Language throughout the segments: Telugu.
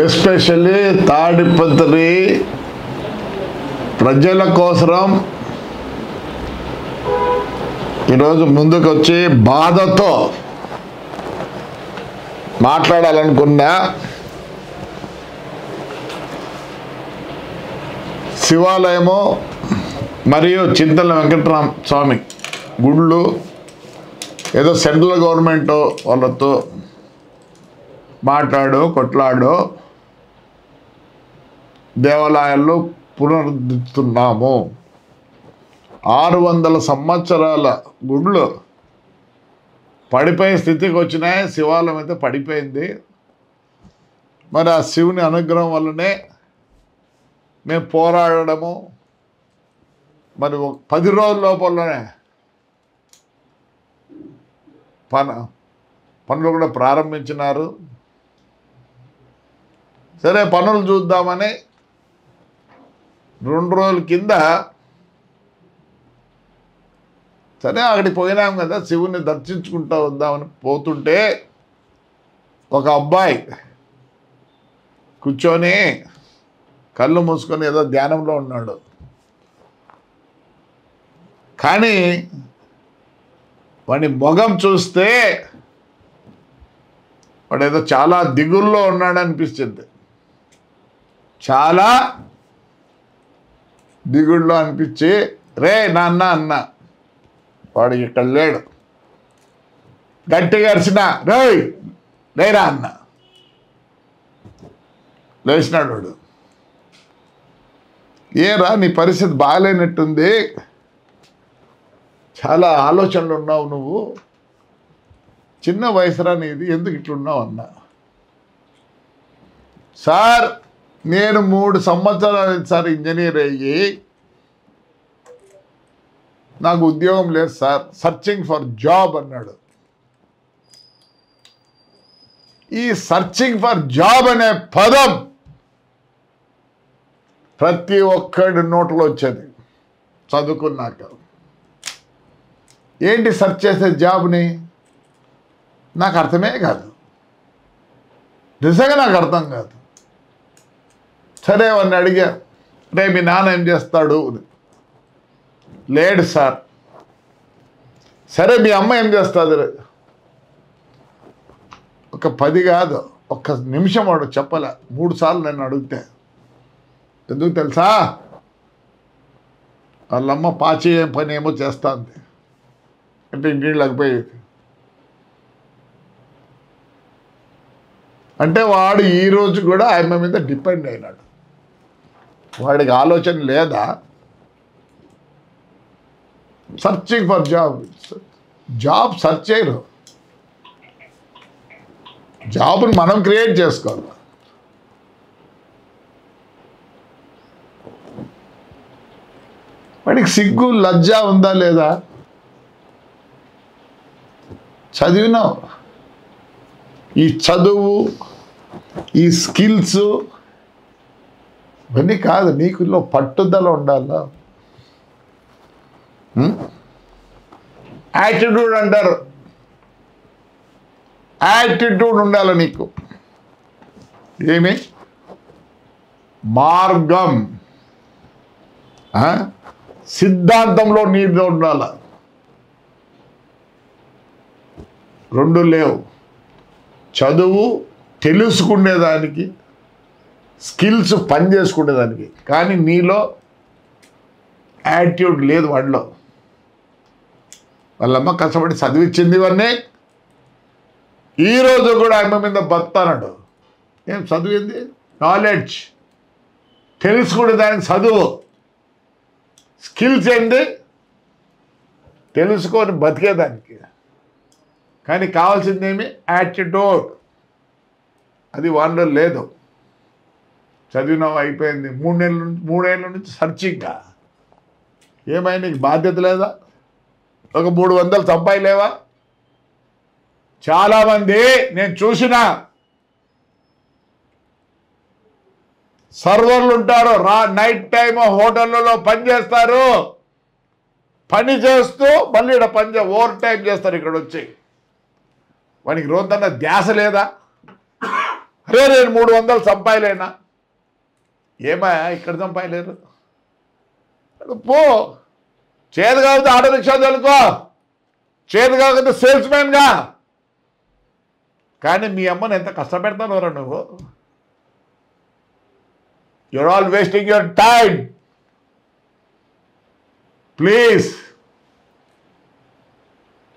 ఎస్పెషల్లీ తాడిపత్రి ప్రజల కోసం ఈరోజు ముందుకు వచ్చి బాధతో మాట్లాడాలనుకున్నా. శివాలయము మరియు చింతల వెంకటరామ స్వామి గుళ్ళు ఏదో సెంట్రల్ గవర్నమెంట్ వాళ్ళతో కొట్లాడు దేవాలయాల్లో పునరుద్ధరిస్తున్నాము. 600 సంవత్సరాల గుళ్ళు పడిపోయే స్థితికి వచ్చినాయి. శివాలయం అయితే పడిపోయింది. మరి ఆ శివుని అనుగ్రహం వల్లనే మేము పోరాడము. మరి 10 రోజుల లోపలనే పనులు కూడా ప్రారంభించినారు. సరే పనులు చూద్దామని 2 రోజుల కింద సరే అక్కడికి పోయినాం కదా, శివుని దర్శించుకుంటూ వద్దామని పోతుంటే ఒక అబ్బాయి కూర్చొని కళ్ళు మూసుకొని ఏదో ధ్యానంలో ఉన్నాడు. కానీ వాడి మొగం చూస్తే వాడు ఏదో చాలా దిగుల్లో ఉన్నాడు అనిపించింది. చాలా దిగుల్లో అనిపించి రే నాన్న అన్న. వాడు ఇక్కడ లేడు. గట్టిగా అరిచిన రే లేరా అన్న. లేచినాడు వాడు. ఏరా నీ పరిస్థితి బాగాలేనట్టుంది, చాలా ఆలోచనలు ఉన్నావు, నువ్వు చిన్న వయసురా నీది, ఎందుకు ఇట్లున్నావు అన్న. సార్ నేను 3 సంవత్సరాలు సార్ ఇంజనీర్ అయ్యి నాకు ఉద్యోగం లేదు సార్, సర్చింగ్ ఫర్ జాబ్ అన్నాడు. ఈ సర్చింగ్ ఫర్ జాబ్ అనే పదం ప్రతి ఒక్కడి నోట్లో వచ్చేది చదువుకున్నాక. ఏంటి సెర్చ్ చేసే జాబ్ని నాకు అర్థమే కాదు, నిజంగా నాకు అర్థం కాదు. సరే వాడిని అడిగా, రే మీ నాన్న ఏం చేస్తాడు? లేడు సార్. సరే మీ అమ్మ ఏం చేస్తుంది? ఒక 10 కాదు, ఒక్క నిమిషం వాడు చెప్పలే. 3 సార్లు నన్ను అడిగితే ఎందుకు తెలుసా? వాళ్ళమ్మ పాచి పని ఏమో చేస్తుంది అంటే ఇంటికి పోయేది. అంటే వాడు ఈరోజు కూడా ఆమె మీద డిపెండ్ అయినాడు. వాడికి ఆలోచన లేదా? సర్చింగ్ ఫర్ జాబ్ సెర్చ్ చేయరు, జాబ్ని మనం క్రియేట్ చేసుకోవాలి. వాడికి సిగ్గు లజ్జ ఉందా లేదా? చదివినావు, ఈ చదువు ఈ స్కిల్స్ ఇవన్నీ కాదు, నీకులో పట్టుదల ఉండాలా. యాటిట్యూడ్ అంటారు, యాటిట్యూడ్ ఉండాలి నీకు. ఏమి మార్గం, సిద్ధాంతంలో నీలో ఉండాల. 2 లేవు. చదువు తెలుసుకునేదానికి, స్కిల్స్ పని చేసుకునేదానికి, కానీ నీలో యాటిట్యూడ్ లేదు వాడిలో. వాళ్ళమ్మ కష్టపడి చదివించింది ఇవన్నీ. ఈరోజు కూడా ఆమె మీద బతానడు. ఏం చదివింది? నాలెడ్జ్, తెలుసుకునేదానికి చదువు. స్కిల్స్ ఏంటి? తెలుసుకొని బతికేదానికి. కానీ కావాల్సిందేమి? యాటిట్యూడ్. అది వాళ్ళలో లేదు. చదివినావు అయిపోయింది. 3 ఏళ్ళ నుంచి సర్చింగ్. ఏమైనా నీకు బాధ్యత లేదా? ఒక 300 సంపాదలేవా? చాలామంది నేను చూసిన సర్వర్లు ఉంటారు, నైట్ టైమ్ హోటళ్ళలో పనిచేస్తారు. పని చేస్తూ మళ్ళీ ఇక్కడ ఓవర్ టైం చేస్తారు. ఇక్కడ వచ్చి వానికి రోజంతా ధ్యాస లేదా? అరే నేను 300 సంపాయలేనా? ఏమయ్యా ఇక్కడ సంపాయలేరు? పో. చేదు కాకపోతే ఆటో రిక్షా తోలుకో, చేదు కాకపోతే సేల్స్ మ్యాన్గా. కానీ మీ అమ్మని ఎంత కష్టపెడతానోరా నువ్వు. You're all wasting your time. Please.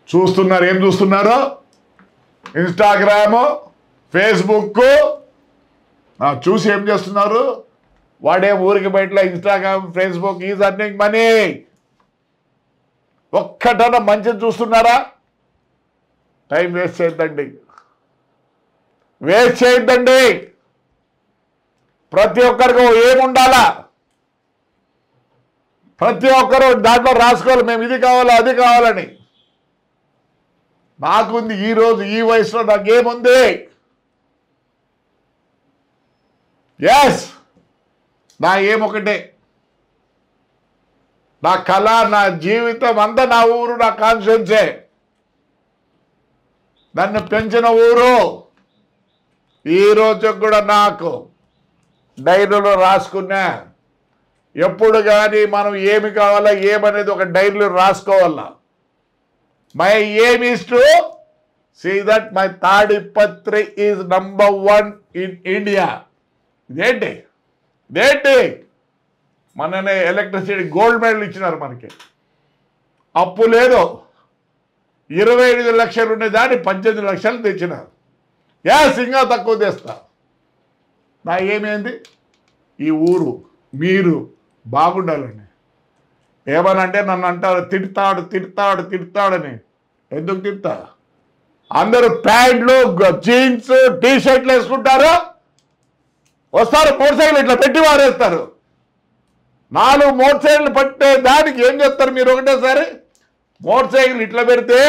చూస్తున్నారు, ఏం చూస్తున్నారు? ఇన్స్టాగ్రాము, ఫేస్బుక్ చూసి ఏం చేస్తున్నారు? వాడే ఊరికి బయట Instagram, Facebook is earning money. ఒక్కటన్నా మంచిది చూస్తున్నారా? టైం వేస్ట్ చేయొద్దండి, వేస్ట్ చేయొద్దండి. ప్రతి ఒక్కరికి ఏముండాలా, ప్రతి ఒక్కరు దాంట్లో రాసుకోవాలి, మేము ఇది కావాలా అది కావాలని. నాకుంది ఈరోజు ఈ వయసులో నాకేముంది? ఎస్, నా ఏమొకటే, నా కళ, నా జీవితం అంతా నా ఊరు, నా కాన్స్టిట్యున్సీ, నన్ను పెంచిన ఊరు. ఈరోజు కూడా నాకు డైరీలో రాసుకున్నా. ఎప్పుడు కానీ మనం ఏమి కావాలా ఏమనేది ఒక డైరీలో రాసుకోవాలా. My aim is to see that my Tadipatri is number 1 in India. ఇదేంటి మననే ఎలక్ట్రిసిటీ గోల్డ్ మెడల్ ఇచ్చినారు మనకి. అప్పు లేదు. 25 లక్షలు ఉండేదాన్ని 18 లక్షలు తెచ్చినారు. ఇంకా తక్కువ తెస్తా. నా ఏమైంది? ఈ ఊరు మీరు బాగుండాలని. ఏమనంటే నన్ను అంటారు తిడతాడని. ఎందుకు తిడతా? అందరూ ప్యాంట్లు, జీన్స్, టీ షర్ట్లు వేసుకుంటారు, వస్తారు మోటార్ సైకిల్ ఇట్లా పెట్టి వారేస్తారు. 4 మోటార్ సైకిల్ పట్టే దానికి ఏం చేస్తారు మీరు? ఒకటేసారి మోటార్ సైకిల్ ఇట్లా పెడితే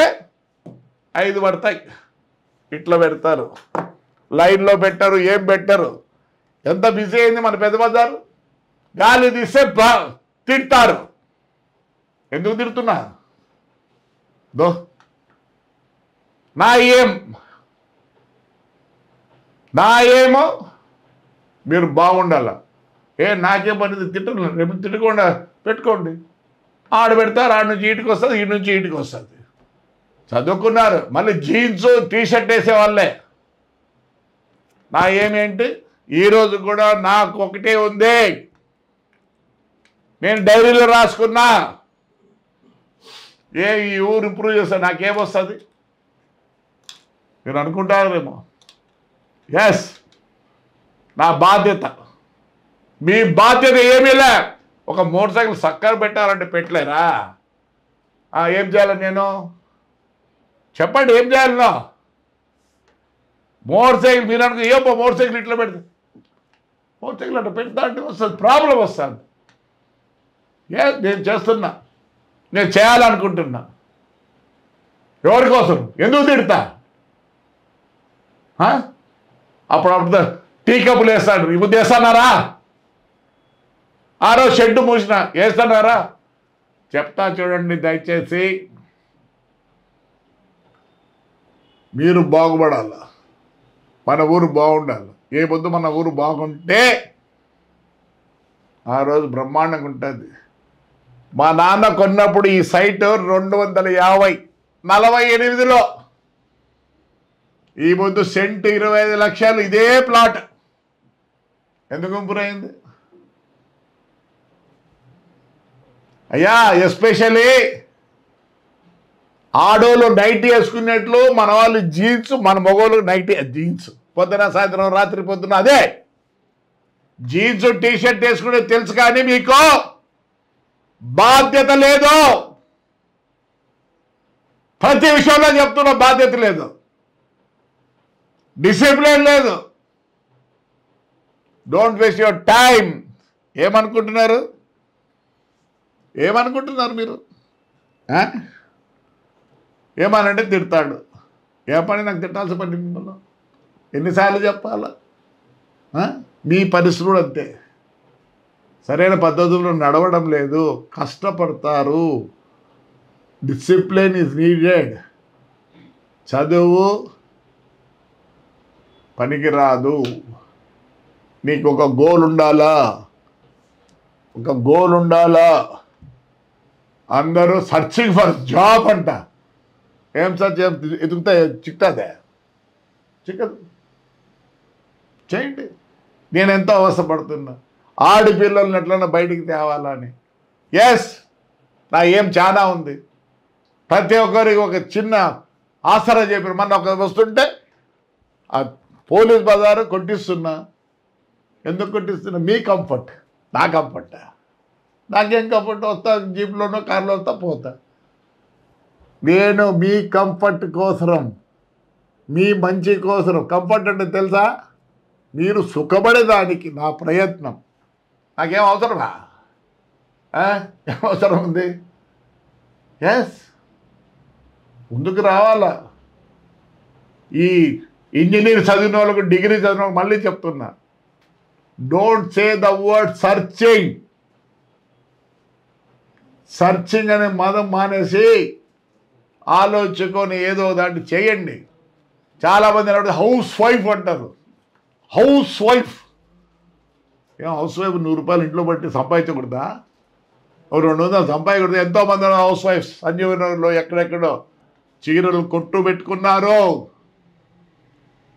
5 పడతాయి. ఇట్లా పెడతారు, లైన్లో పెట్టరు, ఏం పెట్టరు. ఎంత బిజీ అయింది మన పెద్ద బజారు. గాలి తీస్తే తిడతారు. ఎందుకు తిడుతున్నా? నా ఏమో మీరు బాగుండాల. నాకేం పని? తిట్టను. రేపు తిట్టకుండా పెట్టుకోండి. ఆడ పెడతారు, ఆడ నుంచి ఇంటికి వస్తుంది, ఈ నుంచి ఇంటికి వస్తుంది. చదువుకున్నారు, మళ్ళీ జీన్స్ టీ షర్ట్ వేసేవాళ్ళే. నా ఏమేంటి? ఈరోజు కూడా నాకు ఒకటే ఉంది, నేను డైరీలో రాసుకున్నా. ఈ ఊరు ఇంప్రూవ్ చేస్తా, నాకేమొస్తుంది? మీరు అనుకుంటారేమో. ఎస్, నా బాధ్యత. మీ బాధ్యత ఏమీ లే. ఒక మోటార్ సైకిల్ చక్కర పెట్టాలంటే పెట్టలేరా? ఏం చేయాలి నేను? చెప్పండి, ఏం చేయాలనో? మోటార్ సైకిల్ మీరు అనుకో, ఏమో మోటార్ సైకిల్ ఇట్లా పెడితే, మోటార్ సైకిల్ అట్లా పెడతా అంటే వస్తుంది, ప్రాబ్లం వస్తుంది. నేను చేస్తున్నా, నేను చేయాలనుకుంటున్నా. ఎవరి కోసం? ఎందుకు తిడతా? అప్పుడు టీ కప్పులు వేస్తాడు. ఇప్పుడు వేస్తున్నారా? ఆ రోజు షెడ్డు మూసిన వేస్తున్నారా? చెప్తా చూడండి దయచేసి. మీరు బాగుపడాల, మన ఊరు బాగుండాలి. ఏ పొద్దు మన ఊరు బాగుంటే ఆ రోజు బ్రహ్మాండంగా ఉంటుంది. మా నాన్న కొన్నప్పుడు ఈ సైట్ 250, 48లో. ఈ పొద్దు సెంట్ 25 లక్షలు ఇదే ప్లాట్. ఎందుకు ఇంప్రూవ్ అయింది? అయ్యా, ఎస్పెషల్లీ ఆడోళ్ళు నైటీ వేసుకున్నట్లు మన వాళ్ళు జీన్స్, మన మగవాళ్ళు నైటీ జీన్స్. పొద్దున సాయంత్రం రాత్రి పొద్దున అదే జీన్స్ టీ షర్ట్ వేసుకునే తెలుసు, కానీ మీకు బాధ్యత లేదు. ప్రతి విషయంలో చెప్తున్నా, బాధ్యత లేదు, డిసిప్లిన్ లేదు. Don't waste your time. ఏమనుకుంటున్నారు మీరు? ఏమనంటే తిడతాడు. ఏ పని నాకు తిట్టాల్సిన పని మిమ్మల్ని ఎన్నిసార్లు చెప్పాలా? మీ పరిస్థితులు అంతే. సరైన పద్ధతుల్లో నడవడం లేదు, కష్టపడతారు. Discipline is needed. చదువు పనికిరాదు. నీకు ఒక గోల్ ఉండాలా, ఒక గోల్ ఉండాలా. అందరూ సర్చింగ్ ఫర్ జాబ్ అంట. ఏం సర్చ్ ఎదుగుతా చిక్తాదే? చిక్కదు. చేయండి. నేను ఎంతో అవసరపడుతున్నా ఆడపిల్లల్ని ఎట్లన్నా బయటికి తేవాలని. ఎస్, నా ఏం చాలా ఉంది. ప్రతి ఒక్కరికి ఒక చిన్న ఆసరా చెప్పారు. మన ఒక వస్తుంటే ఆ పోలీస్ బజారు కొట్టిస్తున్నా. ఎందుకు కొట్టిస్తున్నా? మీ కంఫర్ట్. నా కంఫర్ట్. నాకేం కంఫర్ట్? వస్తా జీప్లోనో కార్లో వస్తా పోతా. నేను మీ కంఫర్ట్ కోసరం, మీ మంచి కోసరం. కంఫర్ట్ అంటే తెలుసా? మీరు సుఖపడేదానికి నా ప్రయత్నం. నాకేం అవసరమా? ఏం అవసరం ఉంది? ఎస్, ముందుకు రావాలా. ఈ ఇంజనీర్ చదివిన వాళ్ళకు, డిగ్రీ చదివిన వాళ్ళకి మళ్ళీ చెప్తున్నా, don't say the word searching. Searching అనే మదం మానేసి ఆలోచించుకొని ఏదో దాన్ని చేయండి. చాలామంది హౌస్ వైఫ్ అంటారు. హౌస్ వైఫ్ ఏం? హౌస్ వైఫ్ 100 రూపాయలు ఇంట్లో బట్టి సంపాదించకూడదా? 200 సంపాదించకూడదు? ఎంతోమంది హౌస్ వైఫ్స్ సంజీవనగర్లో ఎక్కడెక్కడో చీరలు కొట్టు పెట్టుకున్నారు,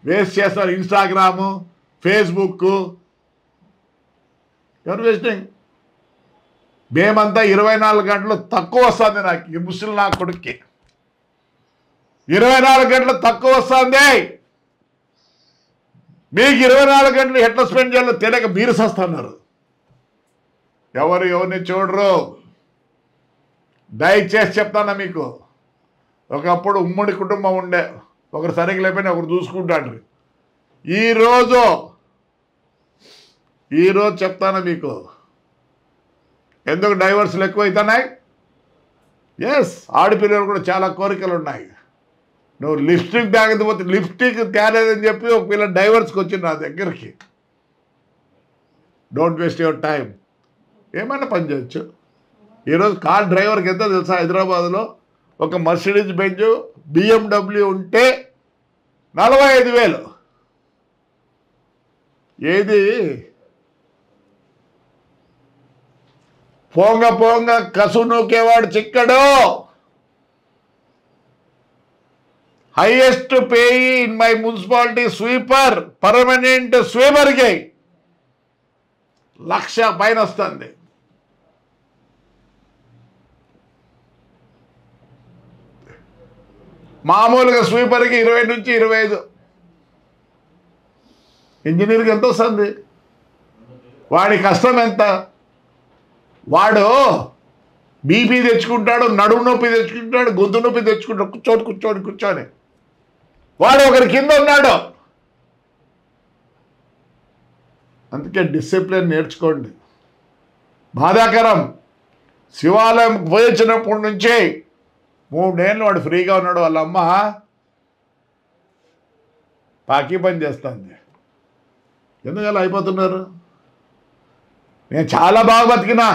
వేస్ట్ చేస్తారు. Instagram, Facebook. ఎవరు వేస్టింగ్? మేమంతా 24 గంటలు తక్కువ వస్తుంది. నాకు ఈ ముసలి నా కొడుక్కి 24 గంటలు తక్కువ వస్తుంది. మీకు 24 గంటలు ఎట్లా స్పెండ్ చేయాలో తెలియక మీరు సస్తున్నారు. ఎవరిని చూడరు. దయచేసి చెప్తాను మీకు, ఒకప్పుడు ఉమ్మడి కుటుంబం ఉండే, ఒకరు సరిగ్గా లేకపోయినా ఒకరు చూసుకుంటాడు. ఈరోజు చెప్తాను మీకు ఎందుకు డైవర్స్లు ఎక్కువైతున్నాయి. ఎస్, ఆడపిల్లలు కూడా చాలా కోరికలు ఉన్నాయి. నువ్వు లిప్స్టిక్ తాగకపోతే లిప్స్టిక్ తేలేదని చెప్పి ఒక పిల్ల డైవర్స్కి వచ్చింది నా దగ్గరికి. Don't waste your time. ఏమైనా పని చేయొచ్చు. ఈరోజు కార్ డ్రైవర్కి ఎంత తెలుసా? హైదరాబాద్లో ఒక మర్సిడీస్ బెంజ్, BMW ఉంటే 45,000. ఏది? పోంగ కసు నూకేవాడు చిక్కడు. Highest pay in my municipality sweeper, permanent స్వీపర్కి 1,00,000 పైన వస్తుంది. మామూలుగా స్వీపర్కి 20 నుంచి 25. ఇంజనీర్కి ఎంత వస్తుంది? వాడి కష్టం ఎంత? వాడు బీపీ తెచ్చుకుంటాడు, నడుము నొప్పి తెచ్చుకుంటాడు, గొంతు నొప్పి తెచ్చుకుంటాడు. కూర్చొని వాడు ఒకరి కింద ఉన్నాడు. అందుకే డిసిప్లిన్ నేర్చుకోండి. బాధాకరం. శివాలయం పోయించినప్పటి నుంచి 3 ఏళ్ళు వాడు ఫ్రీగా ఉన్నాడు. వాళ్ళ అమ్మ పాకీ పని చేస్తుంది. ఎందుకు అలా అయిపోతున్నారు? నేను చాలా బాగా బతికినా.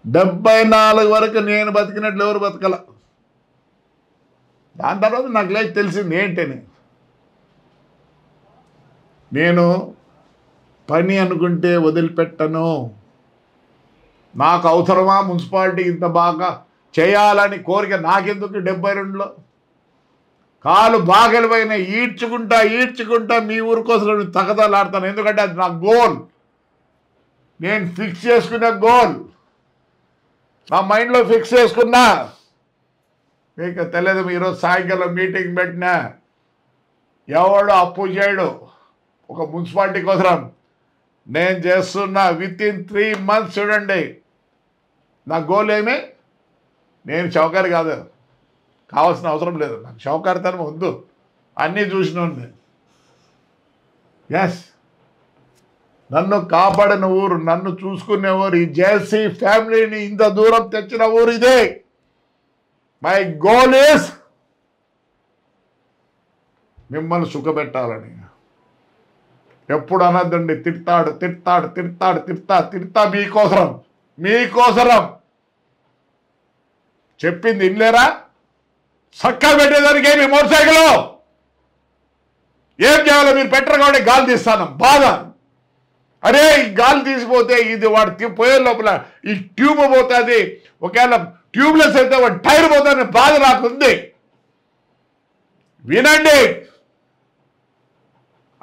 74 వరకు నేను బతికినట్లు ఎవరు బతకల. దాని తర్వాత నాకు లైఫ్ తెలిసింది ఏంటని. నేను పని అనుకుంటే వదిలిపెట్టను. నాకు అవసరమా మున్సిపాలిటీ ఇంత బాగా చేయాలని కోరిక నాకెందుకు? 72లో కాలు బాగలిపోయిన ఈడ్చుకుంటా మీ ఊరి కోసం తగదలాడతాను. ఎందుకంటే అది నా గోల్. నేను ఫిక్స్ చేసుకున్న గోల్, నా మైండ్లో ఫిక్స్ చేసుకున్నా. మీకు తెలియదు, ఈరోజు సాయంకాలం మీటింగ్ పెట్టినా ఎవడు అప్పు చేయడు. ఒక మున్సిపాలిటీ కోసం నేను చేస్తున్నా. వితిన్ 3 months చూడండి. నా గోల్ ఏమి? నేను చౌకారి కాదు, కావాల్సిన అవసరం లేదు. నాకు చౌకారితనం వద్దు. అన్నీ చూసినోండి. ఎస్, నన్ను కాపాడిన ఊరు, నన్ను చూసుకునే ఊరు, ఈ జేసీ ఫ్యామిలీని ఇంత దూరం తెచ్చిన ఊరు ఇదే. మై గోల్ ఈస్ మిమ్మల్ని సుఖపెట్టాలని. ఎప్పుడు అనద్దండి తిడతా మీకోసరం చెప్పింది ఇన్లేరా? చక్కగా పెట్టేదానికి ఏమి మోటార్ సైకిల్ ఏం చేయాలో మీరు పెట్టరు కాబట్టి గాలి తీస్తాను బాధ. అరే ఈ గాలి తీసిపోతే ఇది వాడు పోయే లోపల ఈ ట్యూబ్ పోతుంది, ఒకవేళ ట్యూబ్లెస్ అయితే వాడు టైర్ పోతుందని బాధ నాకుంది. వినండి.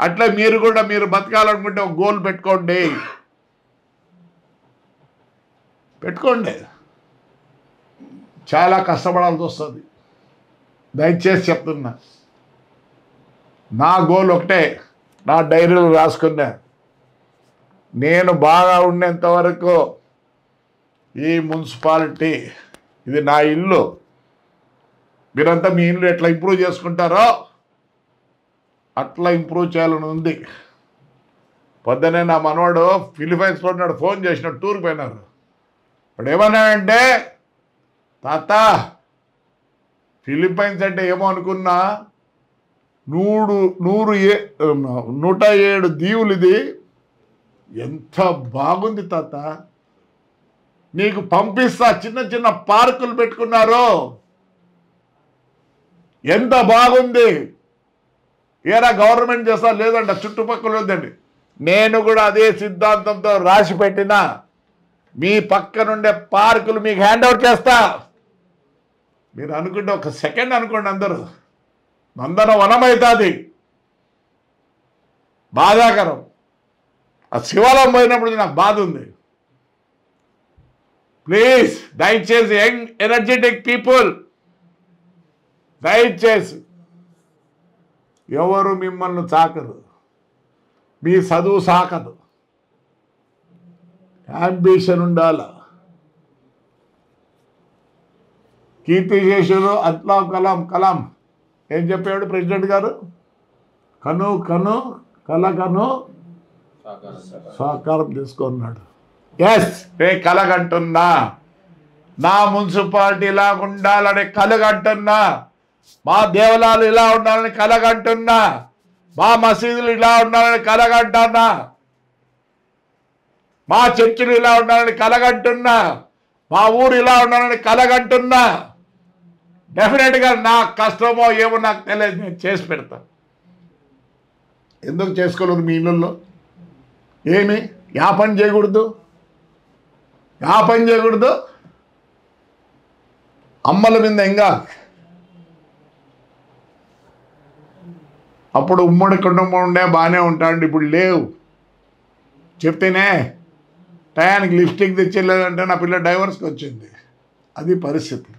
అట్లా మీరు కూడా మీరు బతకాలనుకుంటే ఒక గోల్ పెట్టుకోండి. చాలా కష్టపడాల్సి వస్తుంది. దయచేసి చెప్తున్నా, నా గోల్ ఒకటే, నా డైరీలో రాసుకున్నా. నేను బాగా ఉండేంత వరకు ఈ మున్సిపాలిటీ ఇది నా ఇల్లు. మీరంతా మీ ఇల్లు ఎట్లా ఇంప్రూవ్ చేసుకుంటారో అట్లా ఇంప్రూవ్ చేయాలని ఉంది. పొద్దునే నా మనవాడు ఫిలిపైన్స్లో ఉన్నాడు, ఫోన్ చేసినాడు, టూర్కి పోయినారు. ఇప్పుడు ఏమన్నాడంటే, తాత ఫిలిపైన్స్ అంటే ఏమో అనుకున్నా, 107 దీవులు, ఇది ఎంత బాగుంది తాత, నీకు పంపిస్తా, చిన్న చిన్న పార్కులు పెట్టుకున్నారు, ఎంత బాగుంది, ఏరా గవర్నమెంట్ చేస్తా లేదంట, చుట్టుపక్కల ఉందండి. నేను కూడా అదే సిద్ధాంతంతో రాసి పెట్టిన మీ పక్కనుండే పార్కులు మీకు హ్యాండ్ ఓవర్ చేస్తా. మీరు అనుకుంటే ఒక సెకండ్ అనుకోండి, అందరూ నందనవనం అవుతుంది. బాధాకరం. ఆ శివాలయం పోయినప్పుడు నాకు బాధ ఉంది. ప్లీజ్ దయచేసి యంగ్ ఎనర్జెటిక్ పీపుల్, దయచేసి ఎవరు మిమ్మల్ని సాకరు, మీ చదువు సాకదు, అంబిషన్ ఉండాల. కీర్తిశేషులు అట్లా కలాం ఏం చెప్పాడు ప్రెసిడెంట్ గారు? కను సాకారం చేసుకున్నాడు. ఎస్, నేను కలగంటున్నా, నా మున్సిపాలిటీ ఇలా ఉండాలని కలగంటున్నా, మా దేవాలయాలు ఇలా ఉండాలని కలగంటున్నా, మా మసీదులు ఇలా ఉండాలని కలగంటున్నా, మా చర్చిలు ఇలా ఉండాలని కలగంటున్నా, మా ఊరు ఇలా ఉండాలని కలగంటున్నా. డెఫినెట్గా నా కష్టమో ఏమో నాకు తెలియదు, నేను చేసి పెడతా. ఎందుకు చేసుకోలేదు మీ ఇళ్ళల్లో? ఏమి యా పని చేయకూడదు? అమ్మల మీద ఇంకా అప్పుడు ఉమ్మడి కుటుంబం ఉండే బాగానే ఉంటాడు, ఇప్పుడు లేవు. చెప్తేనే టయానికి లిప్స్టిక్ తెచ్చలేదంటే నా పిల్ల డైవర్స్కి వచ్చింది. అది పరిస్థితి.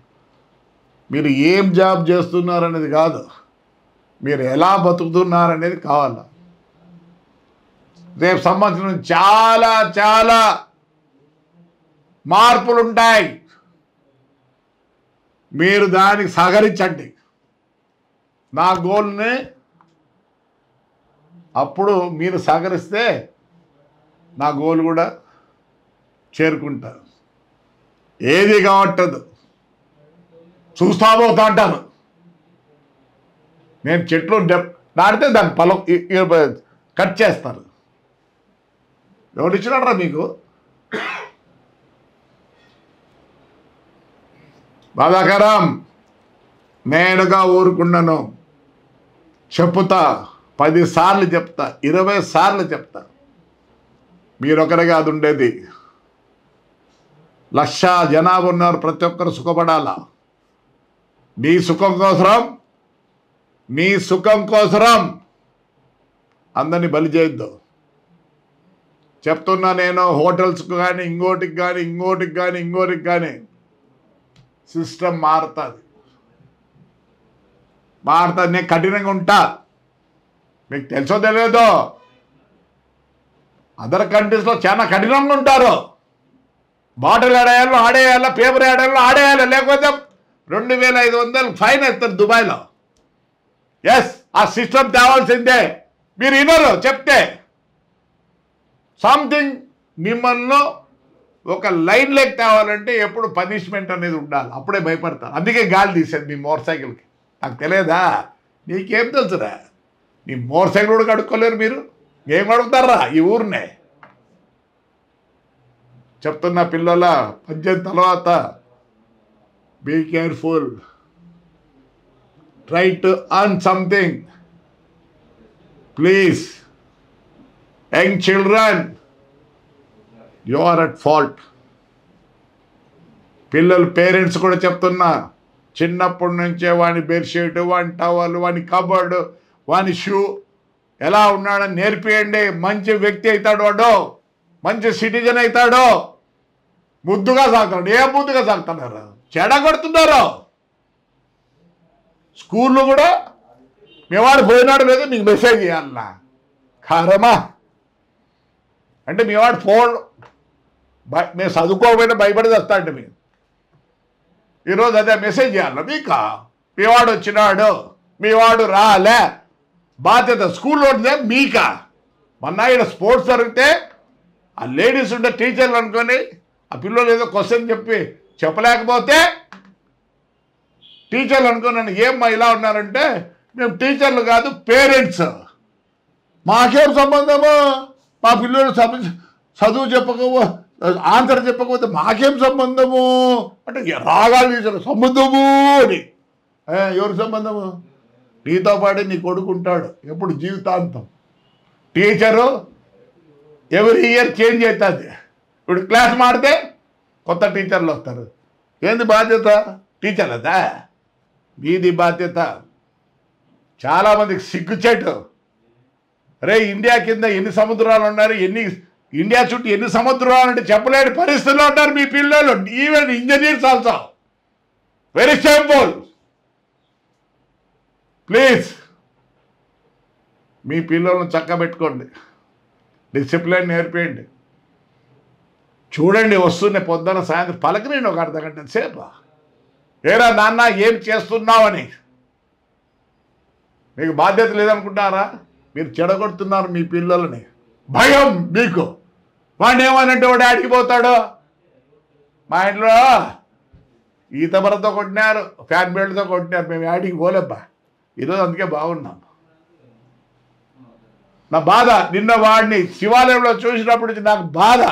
మీరు ఏం జాబ్ చేస్తున్నారనేది కాదు, మీరు ఎలా బతుకుతున్నారనేది కావాలి. రేపు సంవత్సరం చాలా చాలా మార్పులు ఉంటాయి. మీరు దానికి సహకరించండి. నా గోల్ని అప్పుడు మీరు సహకరిస్తే నా గోల్ కూడా చేరుకుంటారు. ఏది కావట్టదు, చూస్తా పోతా అంటాను. నేను చెట్లు నాటితే దాన్ని పొలం కట్ చేస్తారు. ఎవరు ఇచ్చినారా మీకు? బాధాకరం. నేనుగా ఊరుకున్నాను, చెప్తా, 10 సార్లు చెప్తా, 20 సార్లు చెప్తా. మీరొకరే కాదు ఉండేది, 1,00,000 జనాభా ఉన్నారు, ప్రతి ఒక్కరు సుఖపడాలా. మీ సుఖం కోసరం అందరినీ బలి చేయొద్దు. చెప్తున్నా నేను. హోటల్స్కి కానీ ఇంకోటికి కానీ సిస్టమ్ మారుతుంది. నేను కఠినంగా ఉంటా. మీకు తెలుసో తెలియదో, అదర్ కంట్రీస్లో చాలా కఠినంగా ఉంటారు. బాటిల్ ఆడేయాలా, పేపర్ ఆడేయాలా, లేకపోతే 2,500 ఫైన్ వేస్తారు దుబాయ్లో. ఎస్, ఆ సిస్టమ్ తేవాల్సిందే. మీరు వినరు చెప్తే. సంథింగ్ మిమ్మల్ని ఒక లైన్ లెక్క తేవాలంటే ఎప్పుడు పనిష్మెంట్ అనేది ఉండాలి, అప్పుడే భయపడతారు. అందుకే గాలి తీసేది మీ మోటార్ సైకిల్కి. నాకు తెలియదా? నీకేం తెలుసురా? నీ మోటార్ సైకిల్ కూడా కడుక్కోలేరు మీరు, ఏం కడుగుతారా ఈ ఊరినే? చెప్తున్నా పిల్లల, 18 తర్వాత be careful, try to earn something. Please young children, you are at fault. పిల్లలు పేరెంట్స్ కూడా చెప్తున్నా, చిన్నప్పటి నుంచే వాని బెడ్షీట్, వాని టవల్, వాని కబోర్డు, వాని షూ ఎలా ఉన్నాడని నేర్పియండి. మంచి వ్యక్తి అవుతాడు, వాడు మంచి సిటిజన్ అవుతాడు, ముద్దుగా సాగుతాడు. ఏ ముద్దుగా సాగుతున్నారు, చెడగొడుతున్నారు. స్కూల్లో కూడా మేవాడు పోయినాడు లేదో నీకు మెసేజ్ చేయాలన్నా కారమా అంటే మేవాడు ఫోన్ మేము చదువుకోకపోయినా భయపడి వస్తాంటే మేము ఈరోజు అదే మెసేజ్ చేయాలి మీకు. మీవాడు వచ్చినాడు, మీవాడు రాలే, బాధ్యత స్కూల్లో ఉంటే మీకా. మొన్న ఇక్కడ స్పోర్ట్స్ జరిగితే ఆ లేడీస్ ఉండే టీచర్లు అనుకొని ఆ పిల్లలు ఏదో క్వశ్చన్ చెప్పలేకపోతే టీచర్లు అనుకున్నాను, ఏమ్మా ఇలా ఉన్నారంటే, మేము టీచర్లు కాదు పేరెంట్స్, మాకేం సంబంధము, మా పిల్లలు చదువు చెప్పకపో ఆన్సర్ చెప్పకపోతే మాకేం సంబంధము అంటే రాగాలు తీసారు సంబంధము అని. ఎవరి సంబంధము? నీతో పాటు నీ కొడుకుంటాడు ఎప్పుడు జీవితాంతం. టీచరు ఎవ్రీ ఇయర్ చేంజ్ అవుతుంది. ఇప్పుడు క్లాస్ మారితే కొత్త టీచర్లు వస్తారు. ఏంది బాధ్యత? టీచర్లదా? మీది బాధ్యత. చాలామందికి సిగ్గుచేటు. రే ఇండియా కింద ఎన్ని సముద్రాలు ఉన్నారు, ఇండియా చుట్టూ ఎన్ని సముద్రాలు అంటే చెప్పలేని పరిస్థితుల్లో ఉంటారు మీ పిల్లలు. Even engineers also. Very shameful. Please మీ పిల్లలను చక్కబెట్టుకోండి, డిసిప్లిన్ నేర్పేయండి. చూడండి వస్తున్నాయి పొద్దున సాయంత్రం పలకరండి ఒక అర్ధ గంట సేపు. ఏరా నాన్న ఏం చేస్తున్నావని. మీకు బాధ్యత లేదనుకుంటారా? మీరు చెడగొడుతున్నారు మీ పిల్లలని. భయం మీకు. వాడిని ఏమనంటే వాడు ఆడికి పోతాడు. మా ఇంట్లో ఈత బరతో కొట్టినారు, ఫ్యాన్ బెల్ట్తో కొట్టినారు, మేము ఆడికి పోలేబ్బా. ఈరోజు అందుకే బాగున్నాం. నా బాధ నిన్న వాడిని శివాలయంలో చూసినప్పటి నుంచి నాకు బాధ.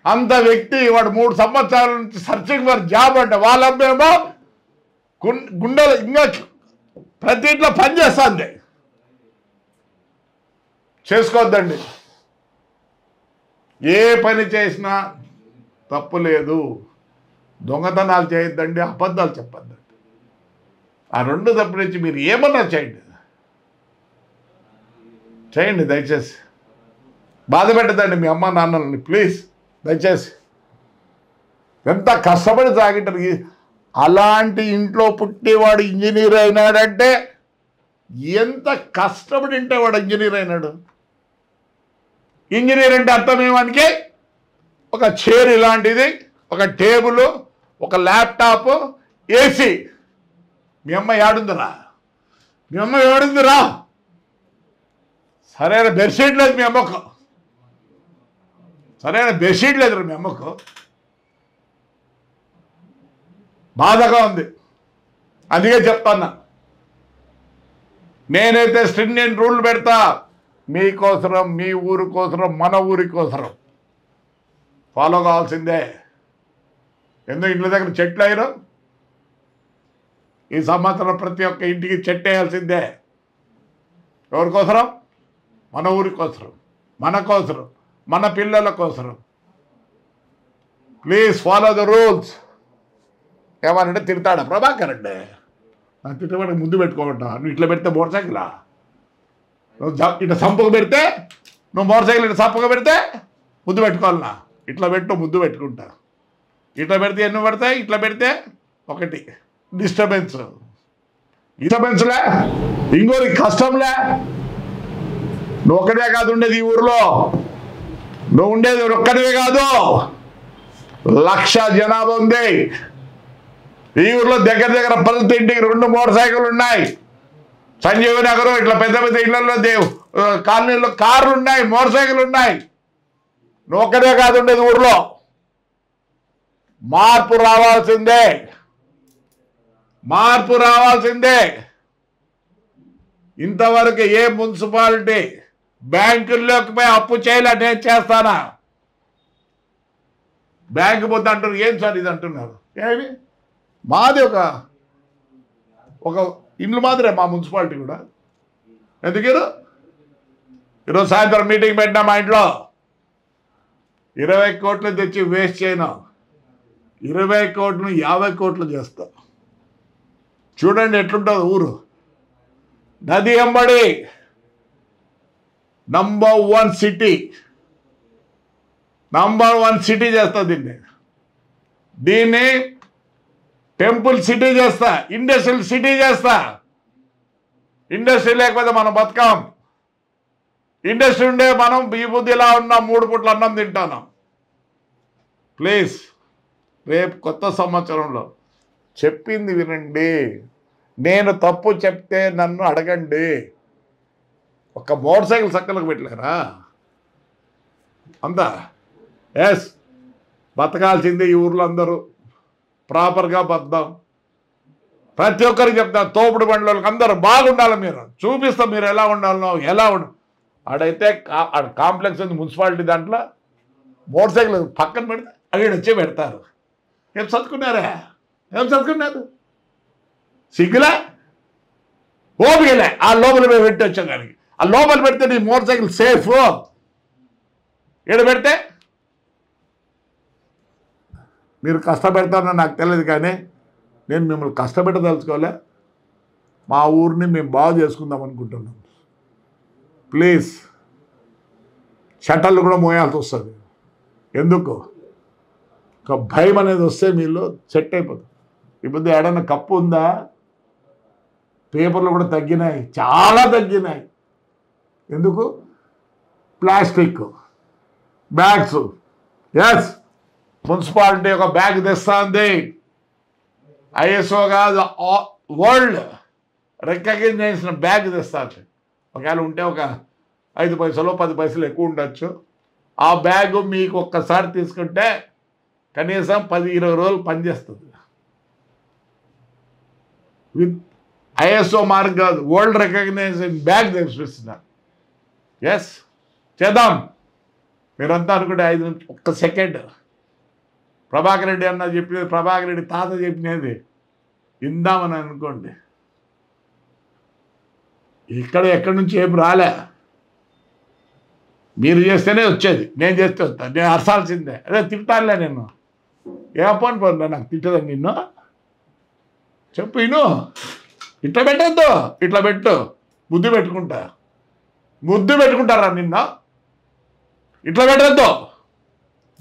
అంత వ్యక్తి వాడు 3 సంవత్సరాల నుంచి సర్చింగ్ ఫర్ జాబ్ అంటే వాళ్ళమ్మేమో గుండెలు ఇంకా ప్రతి ఇంట్లో పని చేస్తుంది. చేసుకోవద్దండి. ఏ పని చేసినా తప్పు లేదు. దొంగతనాలు చేయొద్దండి, అబద్ధాలు చెప్పొద్దండి. ఆ 2 తప్పు నుంచి మీరు ఏమన్నా చేయండి దయచేసి. బాధ పెట్టదండి మీ అమ్మ నాన్నలని ప్లీజ్ దయచేసి. ఎంత కష్టపడి సాగింటారు. అలాంటి ఇంట్లో పుట్టేవాడు ఇంజనీర్ అయినాడంటే ఎంత కష్టపడి ఉంటే వాడు ఇంజనీర్ అయినాడు. ఇంజనీర్ అంటే అర్థమేమానికి ఒక చైర్ ఇలాంటిది, ఒక టేబుల్, ఒక ల్యాప్టాప్, ఏసీ. మీ అమ్మ ఏడుందిరా, మీ అమ్మ ఏడుందిరా. సరైన బెడ్షీట్ లేదు మీ అమ్మకు, సరైన బెడ్షీట్ లేదు మీ అమ్మకు. బాధగా ఉంది. అందుకే చెప్తాను, నేనైతే స్ట్రిక్ట్ రూల్ పెడతా మీకోసరం, మీ ఊరి కోసరం, మన ఊరి కోసరం. ఫాలో కావాల్సిందే. ఎందుకు ఇంటి దగ్గర చెట్లు అయ్యారు? ఈ సంవత్సరం ప్రతి ఒక్క ఇంటికి చెట్టు వేయాల్సిందే. ఎవరి కోసరం? మన ఊరి కోసరం, మన కోసరం, మన పిల్లల కోసరం. Please follow the rules. ఏమనంటే తిడతాడా ప్రభాకర్ అంటే? నాకు తిట్టబడి ముందు పెట్టుకోమంటా. నువ్వు ఇట్లా పెడితే మోటార్ సైకిలా? నువ్వు ఇట్లా సంపక పెడితే, నువ్వు మోటార్ సైకిల్ ఇట్లా సంపక పెడితే ముద్దు పెట్టుకోవాలన్నా. ఇట్లా పెట్టు ముద్దు పెట్టుకుంటా. ఇట్లా పెడితే ఎన్ని పడతాయి? ఇట్లా పెడితే ఒకటి డిస్టర్బెన్స్లే, ఇంకోటి కష్టంలే. నువ్వు ఒక్కడే కాదు ఉండేది ఈ ఊరిలో. నువ్వు ఉండేది ఒక్కడే కాదు, 1,00,000 జనాభా ఉంది ఈ ఊర్లో. దగ్గర ప్రతి ఇంటికి 2 మోటార్ సైకిళ్ళు ఉన్నాయి. సంజీవ నగరం ఇట్లా పెద్ద పెద్ద ఇళ్లలో కాలనీలో కార్లు ఉన్నాయి, మోటార్ సైకిల్ ఉన్నాయి. నువ్వు ఒక్కడే కాదు ఉండేది ఊర్లో. మార్పు రావాల్సిందే, మార్పు రావాల్సిందే. ఇంతవరకు ఏ మున్సిపాలిటీ బ్యాంకుల్లోకి పోయి అప్పు చేయలే. నేను చేస్తానా? బ్యాంకు పోతే అంటారు ఏం సార్ ఇది అంటున్నారు. ఏమి మాది ఒక ఇల్లు మాదిరే మా మున్సిపాలిటీ కూడా. ఎందుకు ఈరోజు సాయంత్రం మీటింగ్ పెట్టినా మా ఇంట్లో 20 కోట్లు తెచ్చి వేస్ట్ చేయను, 20 కోట్లను 50 కోట్లు చేస్తా. చూడండి ఎట్లుంటుంది ఊరు. నది ఎంబడి నంబర్ 1 సిటీ, నంబర్ 1 సిటీ చేస్తా. దీన్ని టెంపుల్ సిటీ చేస్తా, ఇండస్ట్రియల్ సిటీ చేస్తా. ఇండస్ట్రీ లేకపోతే మనం బతకాం. ఇండస్ట్రీ ఉండే మనం ఈ బుద్ధి ఇలా ఉన్నాం, 3 పూట్ల అన్నం తింటాను. ప్లీజ్ రేపు కొత్త సంవత్సరంలో చెప్పింది వినండి. నేను తప్పు చెప్తే నన్ను అడగండి. ఒక మోటార్ సైకిల్ సక్కలకు పెట్టలేరా అంతా? ఎస్, బతకాల్సిందే ఈ ఊర్లో అందరూ ప్రాపర్గా బతాం. ప్రతి ఒక్కరికి చెప్తాను, తోపుడు బండి వాళ్ళకి అందరూ బాగుండాలి. మీరు చూపిస్తాం మీరు ఎలా ఉండాలనో. ఆడైతే ఆడ కాంప్లెక్స్ ఉంది మున్సిపాలిటీ, దాంట్లో మోటార్ సైకిల్ పక్కన పెడితే అక్కడ వచ్చే పెడతారు. ఏం చదువుకున్నారు? సిగ్గులే, ఓపికలే. ఆ లోపల మేము పెట్టి వచ్చాం. కానీ ఆ లోపల పెడితే నీ మోటార్ సైకిల్ సేఫ్. ఈడ పెడితే మీరు కష్టపెడతారని నాకు తెలియదు, కానీ నేను మిమ్మల్ని కష్టపెట్టదలుచుకోలే. మా ఊరిని మేము బాగు చేసుకుందాం అనుకుంటున్నాం. ప్లీజ్, షట్టర్లు కూడా మోయాల్సి వస్తుంది. ఎందుకు? ఒక భయం అనేది వస్తే మీలో సెట్ అయిపోతుంది. ఇప్పుడు ఏడన్నా కప్పు ఉందా? పేపర్లు కూడా తగ్గినాయి, చాలా తగ్గినాయి. ఎందుకు? Plastic bags. ఎస్, మున్సిపాలిటీ ఒక బ్యాగ్ తెస్తుంది. ISO కాదు, వరల్డ్ రికగ్నైజ్ చేసిన బ్యాగ్ తెస్తారు. ఒకవేళ ఉంటే ఒక 5 పైసలు 10 పైసలు ఎక్కువ ఉండొచ్చు. ఆ బ్యాగు మీకు ఒక్కసారి తీసుకుంటే కనీసం 10-20 రోజులు పనిచేస్తుంది. విత్ ISO మార్క్ కాదు, వరల్డ్ రికగ్నైజేషన్ బ్యాగ్ తెప్పిస్తున్నారు. ఎస్, చేద్దాం. మీరంతా అనుకుంటే 5 నిమిషాలు, ఒక్క సెకండ్. ప్రభాకర్ రెడ్డి అన్న చెప్పినది, ప్రభాకర్ రెడ్డి తాత చెప్పినది ఇందామని అనుకోండి. ఎక్కడి నుంచి ఏం రాలే. మీరు చేస్తేనే వచ్చేది, నేను చేస్తే వస్తాను. నేను అరసాల్సిందే. అదే తింటానులే నేను. ఏ పోను నాకు తిట్టదని నిన్ను చెప్పు. ఇట్లా పెట్టద్దు, ఇట్లా పెట్టు. ముద్దు పెట్టుకుంటారా నిన్న? ఇట్లా పెట్టద్దు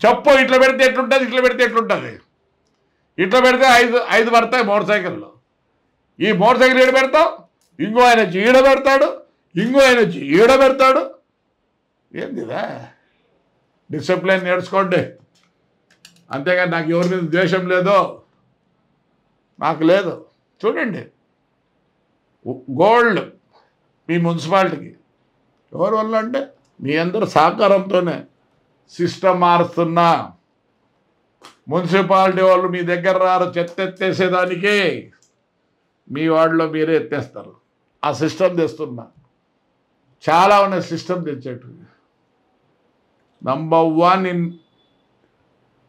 చెప్పు. ఇట్లా పెడితే ఎట్లుంటుంది, ఇట్లా పెడితే ఎట్లుంటుంది. ఇట్లా పెడితే 5 పడతాయి మోటార్ సైకిళ్ళు. ఈ మోటార్ సైకిల్ ఈడ పెడతావు, ఇంకో ఆయన వచ్చి ఈడ పెడతాడు, ఇంకో ఆయన వచ్చి ఈడ పెడతాడు. ఏందిదా? డిసిప్లిన్ నేర్చుకోండి. అంతేగాని నాకు ఎవరి మీద ద్వేషం లేదో, నాకు లేదు. చూడండి, గోల్డ్ మీ మున్సిపాలిటీకి ఎవరి వల్ల అంటే మీ అందరూ సహకారంతోనే సిస్టమ్ మారుస్తున్నా. మున్సిపాలిటీ వాళ్ళు మీ దగ్గర రారు చెత్త ఎత్తేసేదానికి, మీ వార్డులో మీరే ఎత్తేస్తారు. ఆ సిస్టమ్ తెస్తున్నా. చాలా ఉన్నాయి సిస్టమ్ తెచ్చేట్టు. నంబర్ 1 ఇన్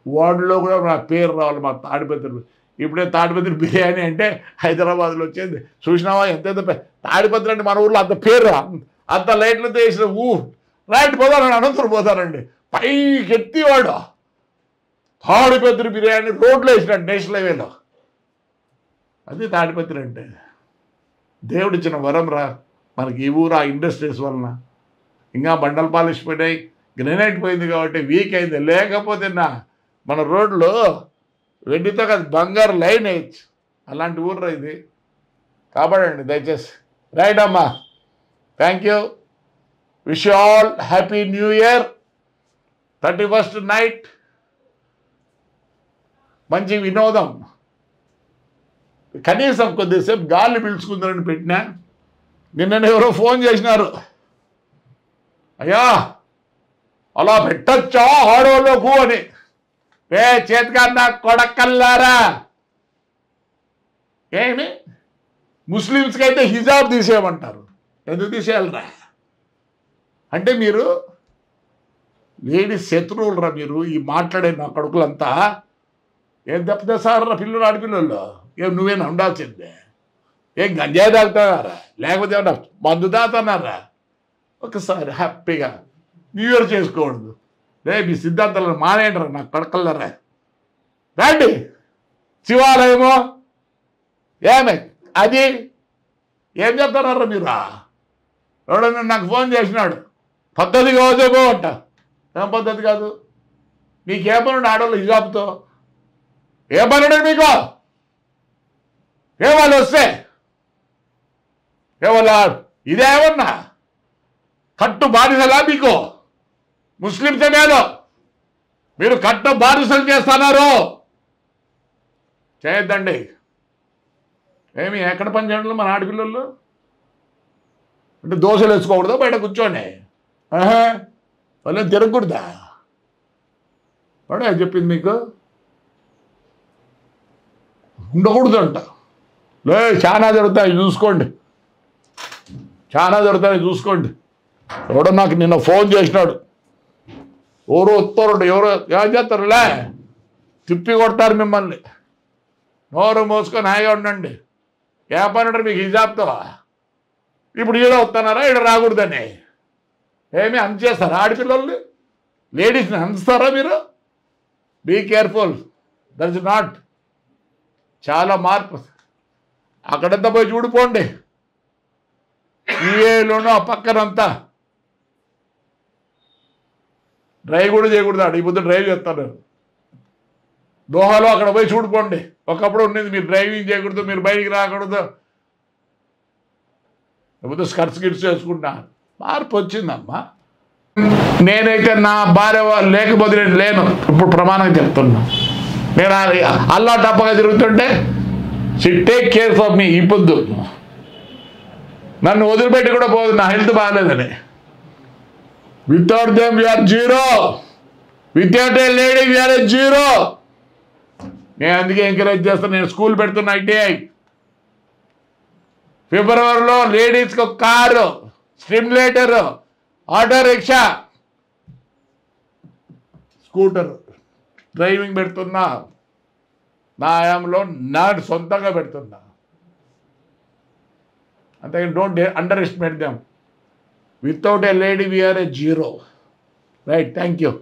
వార్డులో కూడా నా పేరు రావాలి. మా తాడిపత్రి, ఇప్పుడే తాడిపత్రి బిర్యానీ అంటే హైదరాబాద్లో వచ్చేది. చూసినావా ఎంత తాడిపత్రి అంటే మన ఊర్లో అంత పేరు, అంత లైట్లతో వేసిన రైట్ పోతారండి, అనంతరం పోతారండి. పైకి ఎత్తివాడు తాడిపత్రి బిర్యానీ రోడ్లో వేసినాడు నేషనల్ హైవేలో. అది తాడిపత్రి అంటే. దేవుడిచ్చిన వరం రా మనకి ఈ ఊరు. ఆ ఇండస్ట్రీస్ వలన ఇంకా బండలు పాలిష్ పోయినాయి, గ్రెనైట్ పోయింది కాబట్టి వీక్ అయింది. లేకపోతే మన రోడ్లో వెండితో కాదు బంగారు లైన్ వేయచ్చు. అలాంటి ఊర్రా ఇది. కాపాడండి దయచేసి. రైట్ అమ్మా, thank you. Wish you all happy new year. 31st night మంచి వినోదం. కనీసం కొద్దిసేపు గాలి పీల్చుకుందారని పెట్టినా. నిన్న ఎవరో ఫోన్ చేసినారు, అయ్యా అలా పెట్టచ్చా ఆడోళ్ళకు అని. చేతికన్నా కొడకల్లారా, ఏమి ముస్లిమ్స్కి అయితే హిజాబ్ తీసేయమంటారు. ఎందుకు తీసేయాలరా అంటే మీరు లేడీస్ శత్రువులు రా మీరు. ఈ మాట్లాడే నా కొడుకులంతా ఏం దెబ్బతీసారా పిల్లలు, ఆడపిల్లలు. ఏం నువ్వేనా ఉండాల్సిందే? ఏం గంజాయి తాగుతున్నారా లేకపోతే ఏమన్నా మందు తాగుతున్నారా? ఒకసారి హ్యాపీగా న్యూ ఇయర్ చేసుకోకూడదు. రేపు ఈ సిద్ధాంతాలను మానేయండి నాకు కడకల్లరా. రండి శివాలయము ఏమే అది ఏం చెప్తున్నారా మీరు? ఎవడన్నా నాకు ఫోన్ చేసినాడు పద్ధతి కావద్దేమో అంట. ఏం పద్ధతి కాదు? మీకేం పనుండి ఆడవాళ్ళు హిజాబ్తో? ఏం పనుండే మీకు? వాళ్ళు వస్తే ఏమన్నా ఇదేమన్నా కట్టు బానిసలా మీకు? ముస్లింసే మేలు, మీరు కట్టు బానిసలు చేస్తున్నారు. చేయొద్దండి. ఏమి ఎక్కడ పని చేయడంలో మన ఆడపిల్లలు అంటే దోశలు వేసుకోకూడదా బయట కూర్చోండి? వాళ్ళేం తిరగకూడదా? వాడే చెప్పింది మీకు ఉండకూడదు అంట. లే చాలా జరుగుతాయి చూసుకోండి, చాలా జరుగుతాయి చూసుకోండి. ఎవడో నాకు నిన్న ఫోన్ చేసినాడు, ఎవరో వస్తారు, ఎవరో ఏం చేస్తారులే తిప్పి కొడతారు మిమ్మల్ని. నోరు మోసుకొని హాయిగా ఉండండి. ఏ పని ఉంటారు మీకు హిజాబ్తో? ఇప్పుడు ఈడ వస్తున్నారా ఈడ రాకూడదని? ఏమి చేస్తారా ఆడపిల్లల్ని? లేడీస్ని అందిస్తారా మీరు? Be careful, that is not. చాలా మార్పు. అక్కడంతా పోయి చూడిపోండి. యూఏలోనూ ఆ పక్కనంతా డ్రైవ్ కూడా చేయకూడదు. ఈ పొద్దు డ్రైవ్ చేస్తాను దోహాలో, అక్కడ పోయి చూడిపోండి. ఒకప్పుడు ఉండేది మీరు డ్రైవింగ్ చేయకూడదు, మీరు బయటికి రాకూడదు, లేకపోతే స్కర్ట్స్ గిట్స్ వేసుకుంటా. మార్పు వచ్చిందమ్మా. నేనైతే నా భార్య లేకపోతే నేను లేను, ఇప్పుడు ప్రమాణంగా చెప్తున్నా. నేను అల్లా టప్పగా తిరుగుతుంటే she take care of me. ఈ పొద్దు నన్ను వదిలిపెట్టి కూడా పోదు, నా హెల్త్ బాగాలేదని. Without them we're zero, without a lady we're a zero. నేను అందుకే ఎంకరేజ్ చేస్తాను. నేను స్కూల్ పెడుతున్నా, ఐటీఐ. ఫిబ్రవరిలో లేడీస్కి ఒక car, stimulator, auto rickshaw, scooter driving పెడుతున్నా. నా ఆయాంలో నా సొంతంగా పెడుతున్నా. అంతే, don't underestimate them. Without a lady we're a zero. Right, thank you.